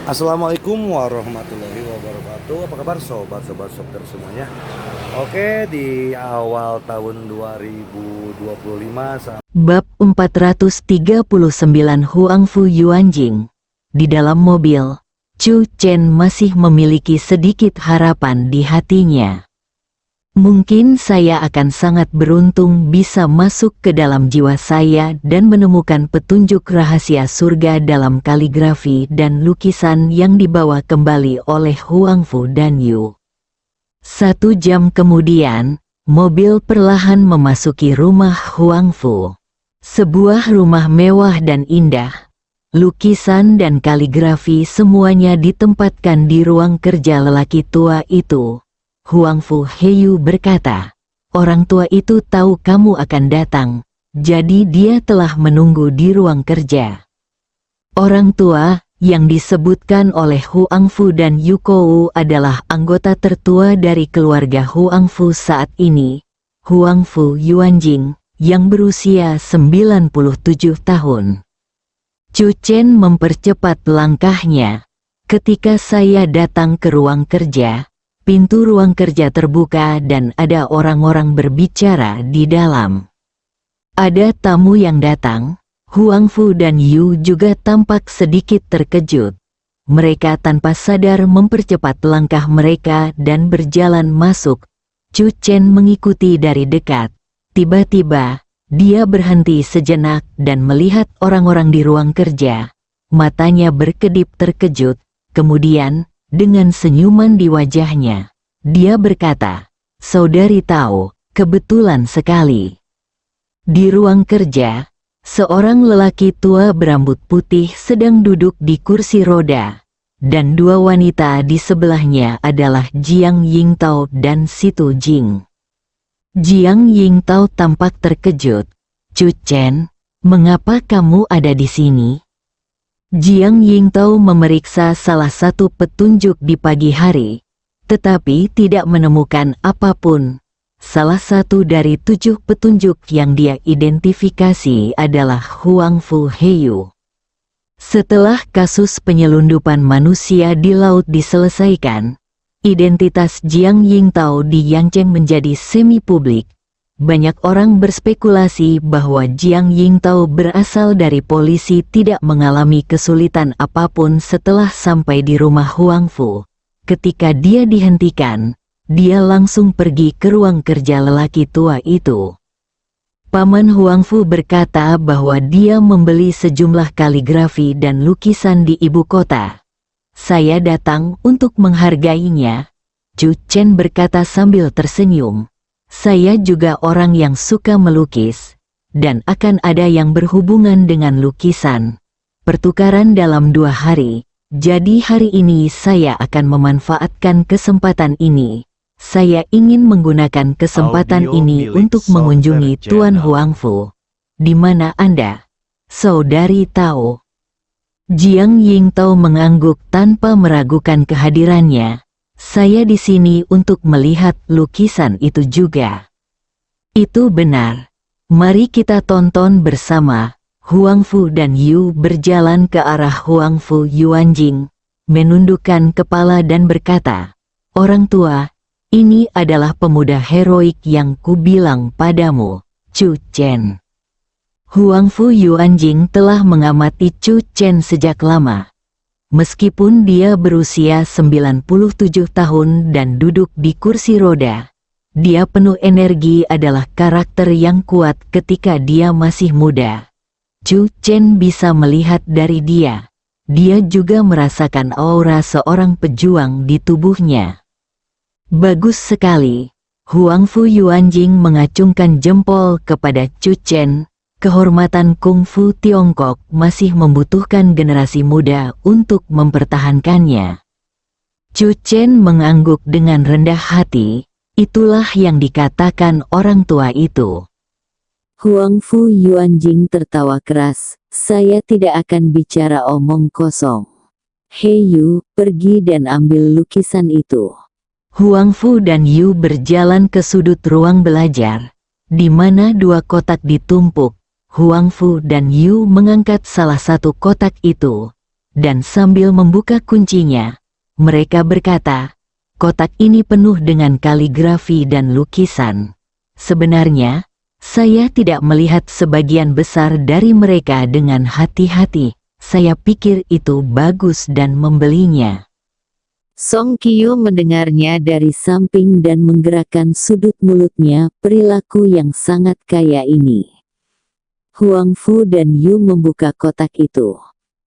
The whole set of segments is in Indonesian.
Assalamualaikum warahmatullahi wabarakatuh. Apa kabar sobat-sobat Shopter semuanya? Oke, di awal tahun 2025 Bab 439 Huangfu Yuanjing. Di dalam mobil, Chu Chen masih memiliki sedikit harapan di hatinya. Mungkin saya akan sangat beruntung bisa masuk ke dalam jiwa saya dan menemukan petunjuk rahasia surga dalam kaligrafi dan lukisan yang dibawa kembali oleh Huangfu dan Yu. 1 jam kemudian, mobil perlahan memasuki rumah Huangfu. Sebuah rumah mewah dan indah. Lukisan dan kaligrafi semuanya ditempatkan di ruang kerja lelaki tua itu. Huangfu Heiyu berkata, orang tua itu tahu kamu akan datang, jadi dia telah menunggu di ruang kerja. Orang tua, yang disebutkan oleh Huangfu dan Yukou adalah anggota tertua dari keluarga Huangfu saat ini, Huangfu Yuanjing, yang berusia 97 tahun. Chu Chen mempercepat langkahnya. Ketika saya datang ke ruang kerja, pintu ruang kerja terbuka dan ada orang-orang berbicara di dalam. Ada tamu yang datang. Huangfu dan Yu juga tampak sedikit terkejut. Mereka tanpa sadar mempercepat langkah mereka dan berjalan masuk. Chu Chen mengikuti dari dekat. Tiba-tiba, dia berhenti sejenak dan melihat orang-orang di ruang kerja. Matanya berkedip terkejut, kemudian, dengan senyuman di wajahnya, dia berkata, "Saudari tahu, kebetulan sekali." Di ruang kerja, seorang lelaki tua berambut putih sedang duduk di kursi roda, dan 2 wanita di sebelahnya adalah Jiang Yingtao dan Situ Jing. Jiang Yingtao tampak terkejut. "Chu Chen, mengapa kamu ada di sini?" Jiang Yingtao memeriksa salah satu petunjuk di pagi hari, tetapi tidak menemukan apapun. Salah satu dari 7 petunjuk yang dia identifikasi adalah Huangfu Heiyu. Setelah kasus penyelundupan manusia di laut diselesaikan, identitas Jiang Yingtao di Yangcheng menjadi semi-publik. Banyak orang berspekulasi bahwa Jiang Yingtao berasal dari polisi tidak mengalami kesulitan apapun setelah sampai di rumah Huangfu. Ketika dia dihentikan, dia langsung pergi ke ruang kerja lelaki tua itu. Paman Huangfu berkata bahwa dia membeli sejumlah kaligrafi dan lukisan di ibu kota. "Saya datang untuk menghargainya," Chu Chen berkata sambil tersenyum. "Saya juga orang yang suka melukis, dan akan ada yang berhubungan dengan lukisan. Pertukaran dalam 2 hari, jadi hari ini saya akan memanfaatkan kesempatan ini. Saya ingin menggunakan kesempatan Audio ini milik untuk Shopter mengunjungi Tuan Channel. Huangfu. Di mana Anda, saudari tahu?" Jiang Yingtao mengangguk tanpa meragukan kehadirannya. "Saya di sini untuk melihat lukisan itu juga." "Itu benar. Mari kita tonton bersama." Huangfu dan Yu berjalan ke arah Huangfu Yuanjing, menundukkan kepala dan berkata, "Orang tua, ini adalah pemuda heroik yang kubilang padamu, Chu Chen." Huangfu Yuanjing telah mengamati Chu Chen sejak lama. Meskipun dia berusia 97 tahun dan duduk di kursi roda, dia penuh energi adalah karakter yang kuat ketika dia masih muda. Chu Chen bisa melihat dari dia. Dia juga merasakan aura seorang pejuang di tubuhnya. "Bagus sekali." Huangfu Yuanjing mengacungkan jempol kepada Chu Chen. Kehormatan kungfu Tiongkok masih membutuhkan generasi muda untuk mempertahankannya. Chu Chen mengangguk dengan rendah hati. Itulah yang dikatakan orang tua itu. Huangfu Yuanjing tertawa keras. "Saya tidak akan bicara omong kosong. Heiyu, pergi dan ambil lukisan itu." Huangfu dan Yu berjalan ke sudut ruang belajar, di mana 2 kotak ditumpuk. Huangfu dan Yu mengangkat salah satu kotak itu. dan sambil membuka kuncinya, mereka berkata, "Kotak ini penuh dengan kaligrafi dan lukisan. Sebenarnya, saya tidak melihat sebagian besar dari mereka dengan hati-hati. Saya pikir itu bagus dan membelinya." Song Kyu mendengarnya dari samping dan menggerakkan sudut mulutnya. Perilaku yang sangat kaya ini. Huang Fu dan Yu membuka kotak itu.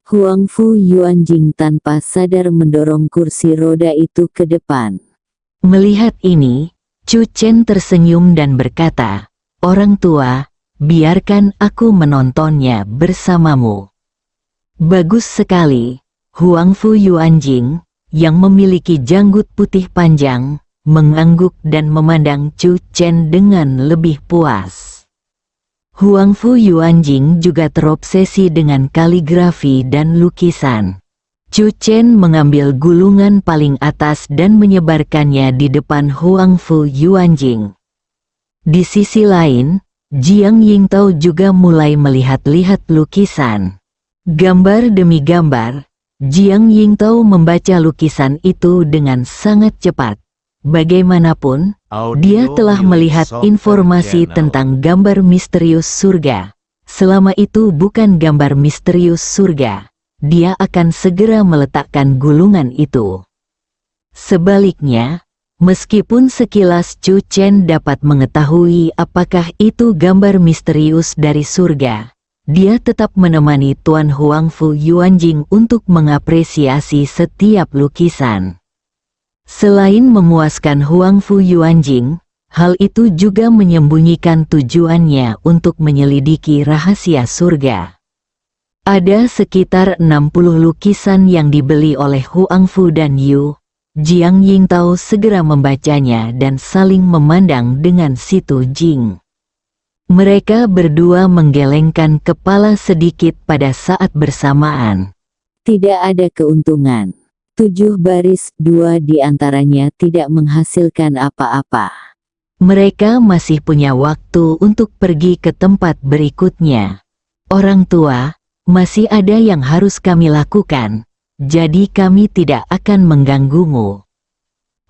Huang Fu Yuanjing tanpa sadar mendorong kursi roda itu ke depan. Melihat ini, Chu Chen tersenyum dan berkata, "Orang tua, biarkan aku menontonnya bersamamu." Bagus sekali. Huang Fu Yuanjing, yang memiliki janggut putih panjang, mengangguk dan memandang Chu Chen dengan lebih puas. Huang Fu Yuanjing juga terobsesi dengan kaligrafi dan lukisan. Chu Chen mengambil gulungan paling atas dan menyebarkannya di depan Huang Fu Yuanjing. Di sisi lain, Jiang Yingtao juga mulai melihat-lihat lukisan. Gambar demi gambar, Jiang Yingtao membaca lukisan itu dengan sangat cepat. Bagaimanapun, dia telah melihat informasi tentang gambar misterius surga. Selama itu bukan gambar misterius surga, dia akan segera meletakkan gulungan itu. Sebaliknya, meskipun sekilas Chu Chen dapat mengetahui apakah itu gambar misterius dari surga, dia tetap menemani Tuan Huang Fu Yuanjing untuk mengapresiasi setiap lukisan. Selain memuaskan Huang Fu Yuanjing, hal itu juga menyembunyikan tujuannya untuk menyelidiki rahasia surga. Ada sekitar 60 lukisan yang dibeli oleh Huang Fu dan Yu. Jiang Yingtao segera membacanya dan saling memandang dengan Situ Jing. Mereka berdua menggelengkan kepala sedikit pada saat bersamaan. Tidak ada keuntungan. 7 baris, 2 di antaranya tidak menghasilkan apa-apa. Mereka masih punya waktu untuk pergi ke tempat berikutnya. Orang tua, masih ada yang harus kami lakukan, jadi kami tidak akan mengganggumu.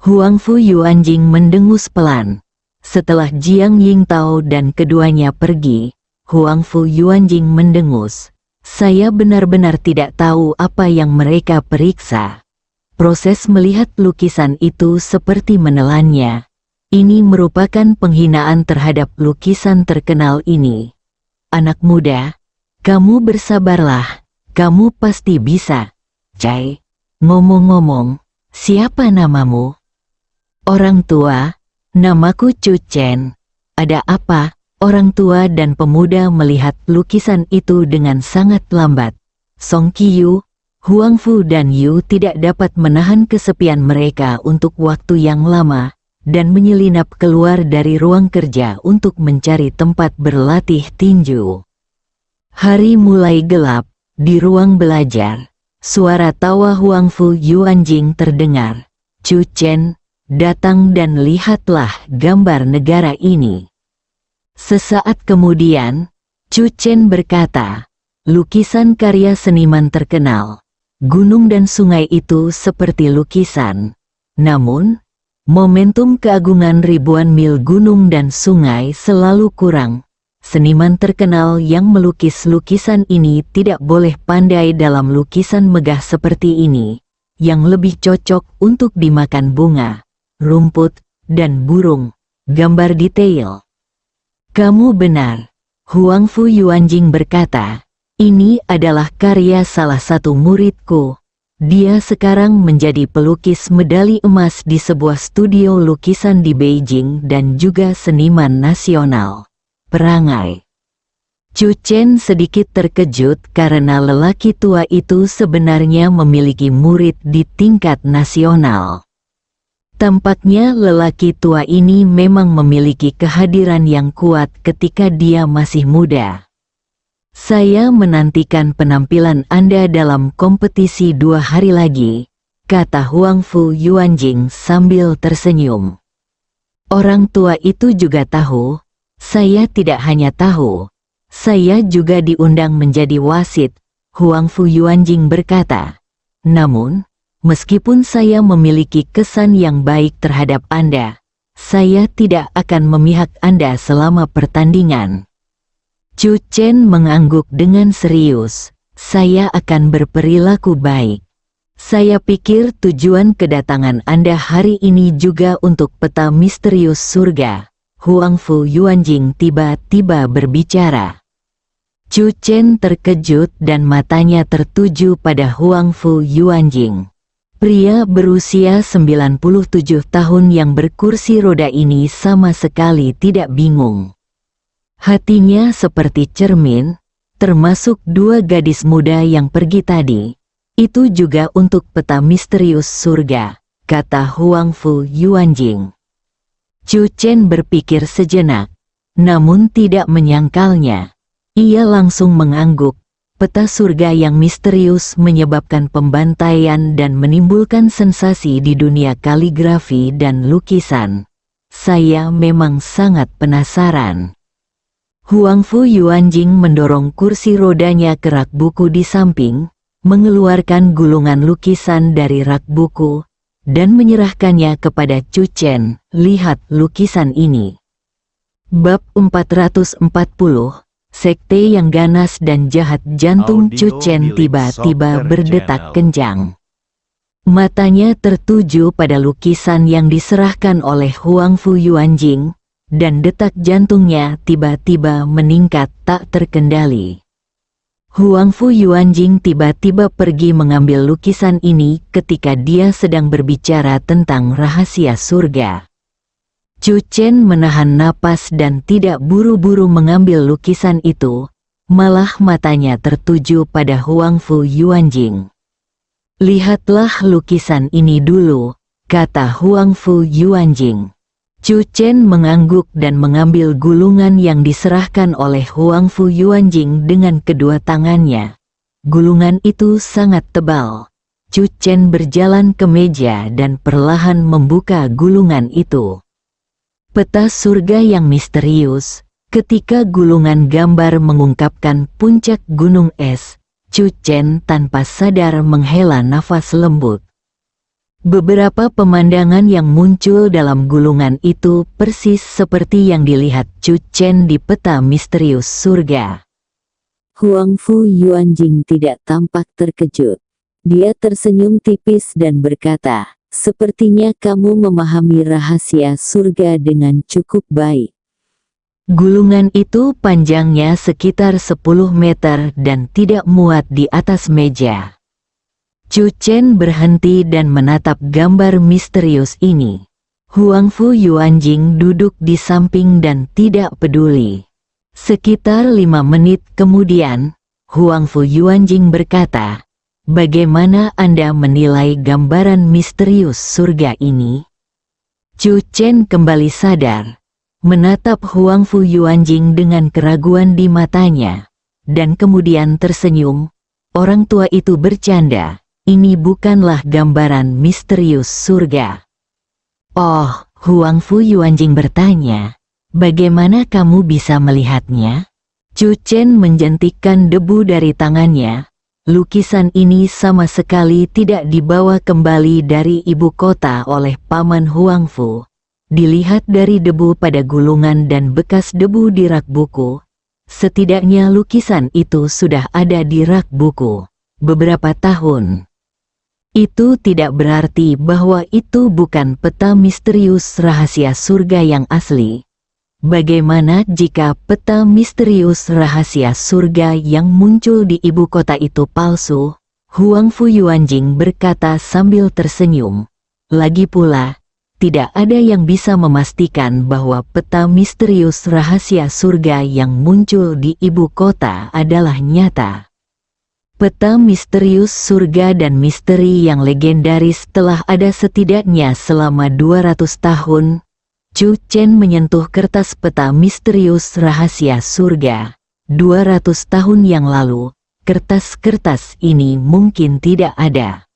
Huang Fu Yuanjing mendengus pelan. Setelah Jiang Yingtao dan keduanya pergi, Huang Fu Yuanjing mendengus. "Saya benar-benar tidak tahu apa yang mereka periksa." Proses melihat lukisan itu seperti menelannya. Ini merupakan penghinaan terhadap lukisan terkenal ini. Anak muda, kamu bersabarlah, kamu pasti bisa. Cai, ngomong-ngomong, siapa namamu? Orang tua, namaku Chu Chen. Ada apa? Orang tua dan pemuda melihat lukisan itu dengan sangat lambat. Song Kyu, Huang Fu dan Yu tidak dapat menahan kesepian mereka untuk waktu yang lama, dan menyelinap keluar dari ruang kerja untuk mencari tempat berlatih tinju. Hari mulai gelap. Di ruang belajar, suara tawa Huang Fu Yuanjing terdengar. "Chu Chen, datang dan lihatlah gambar negara ini." Sesaat kemudian, Chu Chen berkata, "Lukisan karya seniman terkenal. Gunung dan sungai itu seperti lukisan. Namun, momentum keagungan ribuan mil gunung dan sungai selalu kurang. Seniman terkenal yang melukis lukisan ini tidak boleh pandai dalam lukisan megah seperti ini, yang lebih cocok untuk dimakan bunga, rumput, dan burung. Gambar detail." "Kamu benar," Huang Fu Yuanjing berkata. "Ini adalah karya salah satu muridku. Dia sekarang menjadi pelukis medali emas di sebuah studio lukisan di Beijing dan juga seniman nasional." Perangai. Chu Chen sedikit terkejut karena lelaki tua itu sebenarnya memiliki murid di tingkat nasional. Tampaknya lelaki tua ini memang memiliki kehadiran yang kuat ketika dia masih muda. "Saya menantikan penampilan Anda dalam kompetisi 2 hari lagi," kata Huang Fu Yuanjing sambil tersenyum. Orang tua itu juga tahu, "Saya tidak hanya tahu, saya juga diundang menjadi wasit," Huang Fu Yuanjing berkata. Namun, meskipun saya memiliki kesan yang baik terhadap Anda, saya tidak akan memihak Anda selama pertandingan. Chu Chen mengangguk dengan serius. Saya akan berperilaku baik. Saya pikir tujuan kedatangan Anda hari ini juga untuk peta misterius surga. Huangfu Yuanjing tiba-tiba berbicara. Chu Chen terkejut dan matanya tertuju pada Huangfu Yuanjing. Pria berusia 97 tahun yang berkursi roda ini sama sekali tidak bingung. Hatinya seperti cermin, termasuk dua gadis muda yang pergi tadi. Itu juga untuk peta misterius surga, kata Huangfu Yuanjing. Chu Chen berpikir sejenak, namun tidak menyangkalnya. Ia langsung mengangguk. Peta surga yang misterius menyebabkan pembantaian dan menimbulkan sensasi di dunia kaligrafi dan lukisan. Saya memang sangat penasaran. Huangfu Yuanjing mendorong kursi rodanya ke rak buku di samping, mengeluarkan gulungan lukisan dari rak buku, dan menyerahkannya kepada Chu Chen. Lihat lukisan ini. Bab 440. Sekte yang ganas dan jahat. Jantung Chu Chen tiba-tiba berdetak kencang. Matanya tertuju pada lukisan yang diserahkan oleh Huangfu Yuanjing, dan detak jantungnya tiba-tiba meningkat tak terkendali. Huangfu Yuanjing tiba-tiba pergi mengambil lukisan ini ketika dia sedang berbicara tentang rahasia surga. Chu Chen menahan napas dan tidak buru-buru mengambil lukisan itu, malah matanya tertuju pada Huangfu Yuanjing. Lihatlah lukisan ini dulu, kata Huangfu Yuanjing. Chu Chen mengangguk dan mengambil gulungan yang diserahkan oleh Huangfu Yuanjing dengan kedua tangannya. Gulungan itu sangat tebal. Chu Chen berjalan ke meja dan perlahan membuka gulungan itu. Peta surga yang misterius. Ketika gulungan gambar mengungkapkan puncak gunung es, Chu Chen tanpa sadar menghela nafas lembut. Beberapa pemandangan yang muncul dalam gulungan itu persis seperti yang dilihat Chu Chen di peta misterius surga. Huangfu Yuanjing tidak tampak terkejut. Dia tersenyum tipis dan berkata, "Sepertinya kamu memahami rahasia surga dengan cukup baik." Gulungan itu panjangnya sekitar 10 meter dan tidak muat di atas meja. Chu Chen berhenti dan menatap gambar misterius ini. Huangfu Yuanjing duduk di samping dan tidak peduli. Sekitar 5 menit kemudian, Huangfu Yuanjing berkata, "Bagaimana Anda menilai gambaran misterius surga ini?" Chu Chen kembali sadar, menatap Huangfu Yuanjing dengan keraguan di matanya, dan kemudian tersenyum. Orang tua itu bercanda, ini bukanlah gambaran misterius surga. "Oh," Huangfu Yuanjing bertanya, "bagaimana kamu bisa melihatnya?" Chu Chen menjentikkan debu dari tangannya. Lukisan ini sama sekali tidak dibawa kembali dari ibu kota oleh Paman Huangfu. Dilihat dari debu pada gulungan dan bekas debu di rak buku, setidaknya lukisan itu sudah ada di rak buku beberapa tahun. Itu tidak berarti bahwa itu bukan peta misterius rahasia surga yang asli. Bagaimana jika peta misterius rahasia surga yang muncul di ibu kota itu palsu? Huangfu Yuanjing berkata sambil tersenyum. Lagi pula, tidak ada yang bisa memastikan bahwa peta misterius rahasia surga yang muncul di ibu kota adalah nyata. Peta misterius surga dan misteri yang legendaris telah ada setidaknya selama 200 tahun. Chu Chen menyentuh kertas peta misterius rahasia surga. 200 tahun yang lalu, kertas-kertas ini mungkin tidak ada.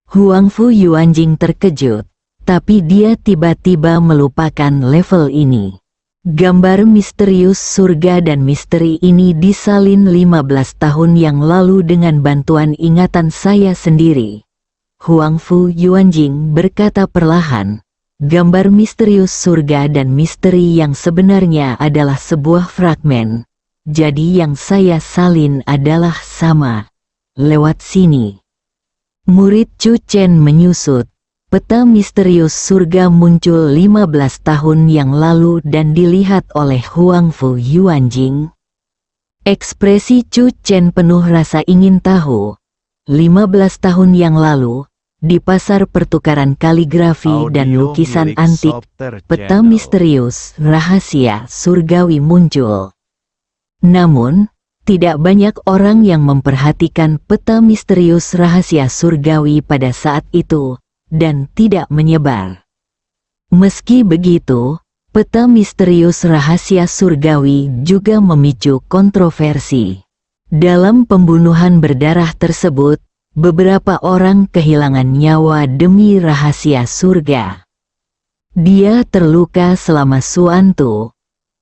Huangfu Yuanjing terkejut, tapi dia tiba-tiba melupakan level ini. Gambar misterius surga dan misteri ini disalin 15 tahun yang lalu dengan bantuan ingatan saya sendiri. Huangfu Yuanjing berkata perlahan. Gambar misterius surga dan misteri yang sebenarnya adalah sebuah fragmen. Jadi yang saya salin adalah sama. Lewat sini. Murid Chu Chen menyusut. Peta misterius surga muncul 15 tahun yang lalu dan dilihat oleh Huangfu Yuanjing. Ekspresi Chu Chen penuh rasa ingin tahu. 15 tahun yang lalu, di pasar pertukaran kaligrafi dan lukisan antik, peta misterius rahasia surgawi muncul. Namun, tidak banyak orang yang memperhatikan peta misterius rahasia surgawi pada saat itu, dan tidak menyebar. Meski begitu, peta misterius rahasia surgawi juga memicu kontroversi. Dalam pembunuhan berdarah tersebut, beberapa orang kehilangan nyawa demi rahasia surga. Dia terluka selama suantu.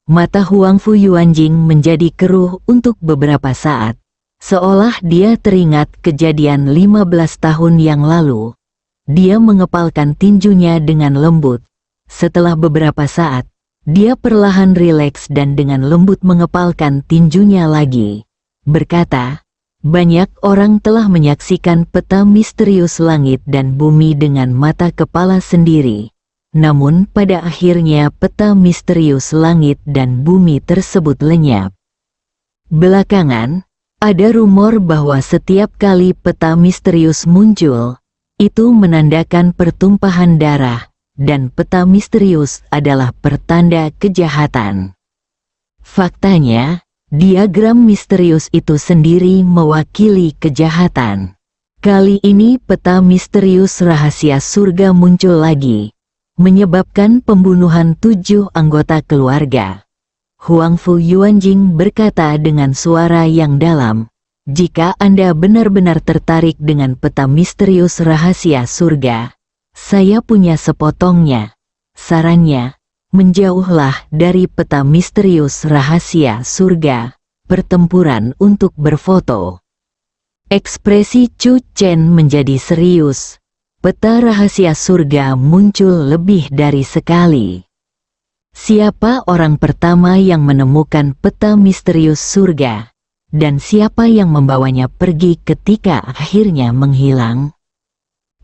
Mata Huangfu Yuanjing menjadi keruh untuk beberapa saat, seolah dia teringat kejadian 15 tahun yang lalu. Dia mengepalkan tinjunya dengan lembut. Setelah beberapa saat, dia perlahan rileks dan dengan lembut mengepalkan tinjunya lagi. Berkata, banyak orang telah menyaksikan peta misterius langit dan bumi dengan mata kepala sendiri. Namun pada akhirnya peta misterius langit dan bumi tersebut lenyap. Belakangan, ada rumor bahwa setiap kali peta misterius muncul, itu menandakan pertumpahan darah, dan peta misterius adalah pertanda kejahatan. Faktanya, diagram misterius itu sendiri mewakili kejahatan. Kali ini peta misterius rahasia surga muncul lagi, menyebabkan pembunuhan 7 anggota keluarga. Huangfu Yuanjing berkata dengan suara yang dalam, jika Anda benar-benar tertarik dengan peta misterius rahasia surga, saya punya sepotongnya. Sarannya, menjauhlah dari peta misterius rahasia surga, pertempuran untuk berfoto. Ekspresi Chu Chen menjadi serius. Peta rahasia surga muncul lebih dari sekali. Siapa orang pertama yang menemukan peta misterius surga? Dan siapa yang membawanya pergi ketika akhirnya menghilang?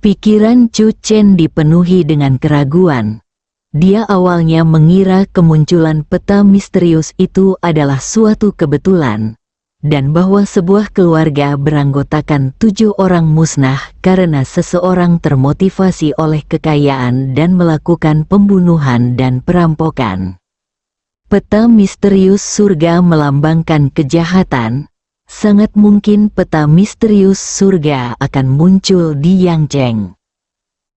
Pikiran Chu Chen dipenuhi dengan keraguan. Dia awalnya mengira kemunculan peta misterius itu adalah suatu kebetulan, dan bahwa sebuah keluarga beranggotakan 7 orang musnah karena seseorang termotivasi oleh kekayaan dan melakukan pembunuhan dan perampokan. Peta misterius surga melambangkan kejahatan. Sangat mungkin peta misterius surga akan muncul di Yangzheng.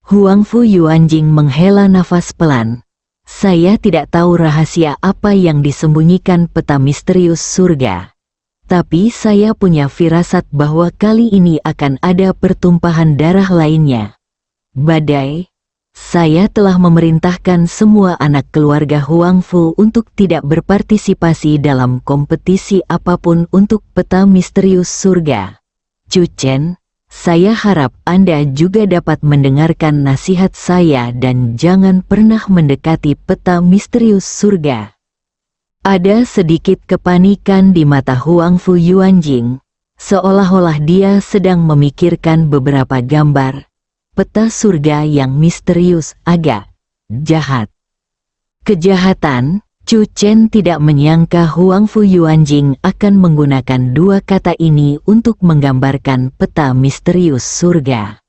Huangfu Yuanjing menghela nafas pelan. Saya tidak tahu rahasia apa yang disembunyikan peta misterius surga. Tapi saya punya firasat bahwa kali ini akan ada pertumpahan darah lainnya. Badai. Saya telah memerintahkan semua anak keluarga Huangfu untuk tidak berpartisipasi dalam kompetisi apapun untuk peta misterius surga. Chu Chen, saya harap Anda juga dapat mendengarkan nasihat saya dan jangan pernah mendekati peta misterius surga. Ada sedikit kepanikan di mata Huangfu Yuanjing, seolah-olah dia sedang memikirkan beberapa gambar. Peta surga yang misterius agak jahat. Kejahatan, Chu Chen tidak menyangka Huangfu Yuanjing akan menggunakan 2 kata ini untuk menggambarkan peta misterius surga.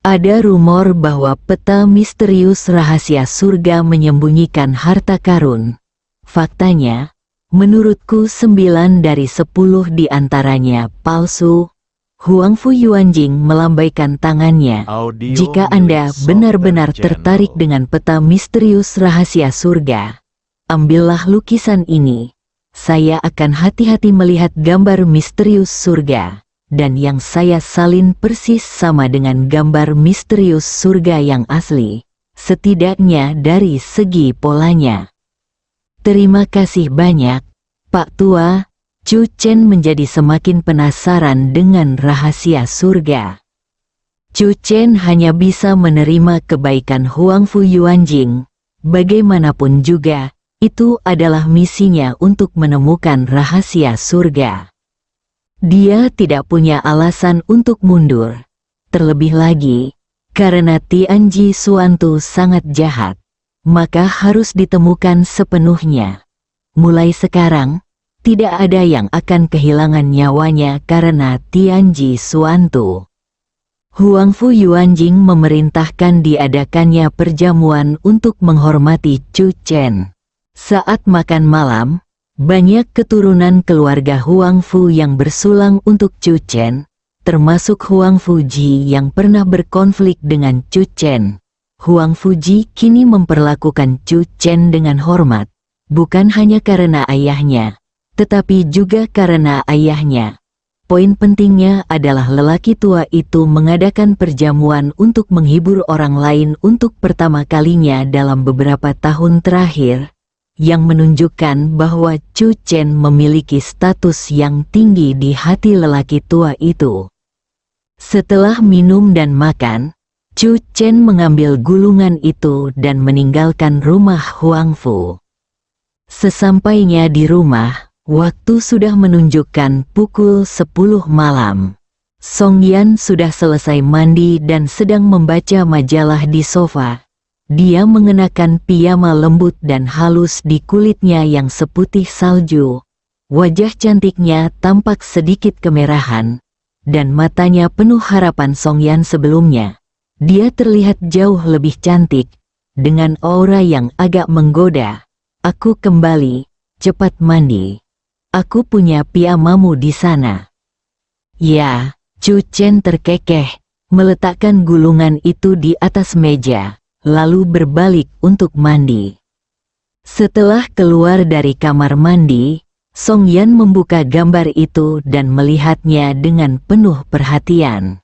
Ada rumor bahwa peta misterius rahasia surga menyembunyikan harta karun. Faktanya, menurutku 9 dari 10 di antaranya palsu. Huangfu Yuanjing melambaikan tangannya. Jika Anda benar-benar tertarik dengan peta misterius rahasia surga, ambillah lukisan ini. Saya akan hati-hati melihat gambar misterius surga, dan yang saya salin persis sama dengan gambar misterius surga yang asli, setidaknya dari segi polanya. Terima kasih banyak, Pak Tua. Chu Chen menjadi semakin penasaran dengan rahasia surga. Chu Chen hanya bisa menerima kebaikan Huangfu Yuanjing. Bagaimanapun juga, itu adalah misinya untuk menemukan rahasia surga. Dia tidak punya alasan untuk mundur. Terlebih lagi, karena Tianji Suantu sangat jahat, maka harus ditemukan sepenuhnya. Mulai sekarang, tidak ada yang akan kehilangan nyawanya karena Tianji Suantu. Huangfu Yuanjing memerintahkan diadakannya perjamuan untuk menghormati Chu Chen. Saat makan malam, banyak keturunan keluarga Huangfu yang bersulang untuk Chu Chen, termasuk Huangfu Ji yang pernah berkonflik dengan Chu Chen. Huangfu Ji kini memperlakukan Chu Chen dengan hormat, bukan hanya karena ayahnya, tetapi juga karena ayahnya. Poin pentingnya adalah lelaki tua itu mengadakan perjamuan untuk menghibur orang lain untuk pertama kalinya dalam beberapa tahun terakhir, yang menunjukkan bahwa Chu Chen memiliki status yang tinggi di hati lelaki tua itu. Setelah minum dan makan, Chu Chen mengambil gulungan itu dan meninggalkan rumah Huangfu. Sesampainya di rumah, waktu sudah menunjukkan pukul 10 malam. Song Yan sudah selesai mandi dan sedang membaca majalah di sofa. Dia mengenakan piyama lembut dan halus di kulitnya yang seputih salju. Wajah cantiknya tampak sedikit kemerahan, dan matanya penuh harapan Song Yan sebelumnya. Dia terlihat jauh lebih cantik, dengan aura yang agak menggoda. Aku kembali, cepat mandi. Aku punya piyamamu di sana. Ya, Chu Chen terkekeh, meletakkan gulungan itu di atas meja, lalu berbalik untuk mandi. Setelah keluar dari kamar mandi, Song Yan membuka gambar itu dan melihatnya dengan penuh perhatian.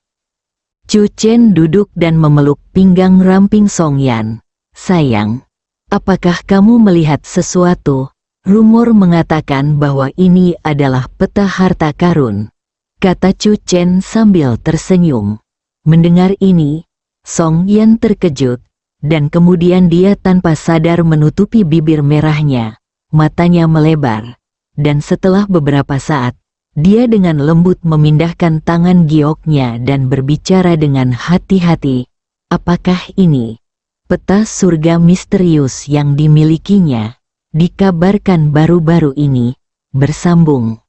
Chu Chen duduk dan memeluk pinggang ramping Song Yan. Sayang, apakah kamu melihat sesuatu? Rumor mengatakan bahwa ini adalah peta harta karun, kata Chu Chen sambil tersenyum. Mendengar ini, Song Yan terkejut, dan kemudian dia tanpa sadar menutupi bibir merahnya, matanya melebar, dan setelah beberapa saat, dia dengan lembut memindahkan tangan gioknya dan berbicara dengan hati-hati. Apakah ini peta surga misterius yang dimilikinya? Dikabarkan baru-baru ini, bersambung.